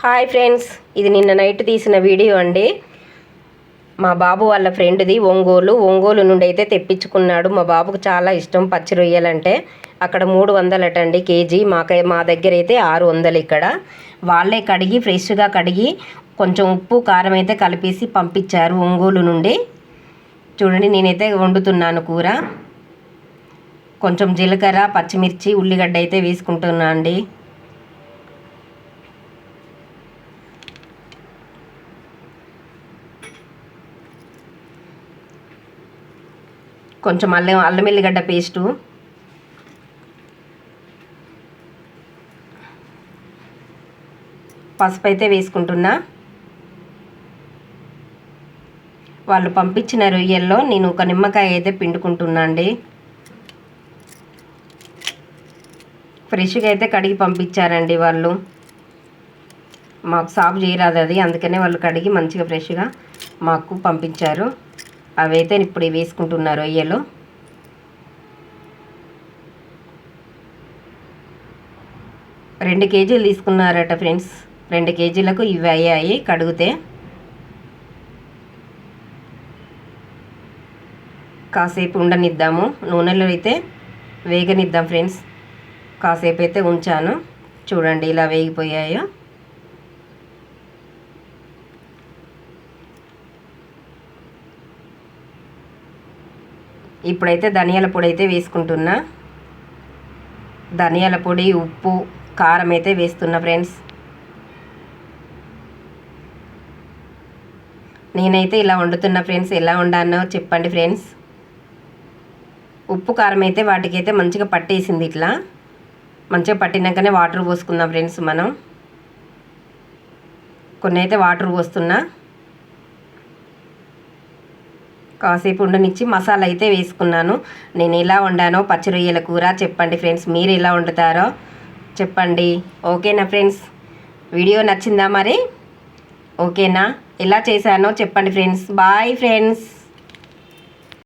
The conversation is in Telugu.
హాయ్ ఫ్రెండ్స్, ఇది నిన్న నైట్ తీసిన వీడియో అండి. మా బాబు వాళ్ళ ఫ్రెండ్ది ఒంగోలు నుండి అయితే తెప్పించుకున్నాడు. మా బాబుకు చాలా ఇష్టం పచ్చి రొయ్యలంటే. అక్కడ 300 అటండి కేజీ, మా దగ్గర అయితే 600. ఇక్కడ వాళ్ళే కడిగి ఫ్రెష్గా కడిగి కొంచెం ఉప్పు కారం అయితే కలిపేసి పంపించారు ఒంగోలు నుండి. చూడండి, నేనైతే వండుతున్నాను కూర. కొంచెం జీలకర్ర, పచ్చిమిర్చి, ఉల్లిగడ్డ అయితే వేసుకుంటున్నా అండి. కొంచెం అల్లం ఎల్లిగడ్డ పేస్టు, పసుపు అయితే వేసుకుంటున్నా. వాళ్ళు పంపించిన రొయ్యల్లో నేను ఒక నిమ్మకాయ అయితే పిండుకుంటున్నా అండి. ఫ్రెష్గా అయితే కడిగి పంపించారండి వాళ్ళు. మాకు సాగు చేయరాదు అది, అందుకనే వాళ్ళు కడిగి మంచిగా ఫ్రెష్గా మాకు పంపించారు. అవైతే ఇప్పుడు వేసుకుంటున్నారు రొయ్యలు. రెండు కేజీలు తీసుకున్నారట ఫ్రెండ్స్. 2 కేజీలకు ఇవి అయ్యాయి కడిగితే. కాసేపు ఉండనిద్దాము, నూనెలో అయితే వేగనిద్దాం ఫ్రెండ్స్. కాసేపు అయితే ఉంచాను. చూడండి ఇలా వేగిపోయాయో. ఇప్పుడైతే ధనియాల పొడి అయితే వేసుకుంటున్నా. ధనియాల పొడి, ఉప్పు, కారం అయితే వేస్తున్నా ఫ్రెండ్స్. నేనైతే ఇలా వండుతున్నా ఫ్రెండ్స్. ఎలా వండానో చెప్పండి ఫ్రెండ్స్. ఉప్పు కారం అయితే వాటికైతే మంచిగా పట్టేసింది. ఇట్లా మంచిగా పట్టినాకనే వాటర్ పోసుకుందాం ఫ్రెండ్స్ మనం. కొన్ని అయితే వాటర్ పోస్తున్నా. కాసేపు ఉండనిచ్చి మసాలా అయితే వేసుకున్నాను. నేను ఎలా వండానో పచ్చి రొయ్యల కూర చెప్పండి ఫ్రెండ్స్. మీరు ఎలా వండుతారో చెప్పండి. ఓకేనా ఫ్రెండ్స్? వీడియో నచ్చిందా మరి? ఓకేనా? ఎలా చేశానో చెప్పండి ఫ్రెండ్స్. Bye friends.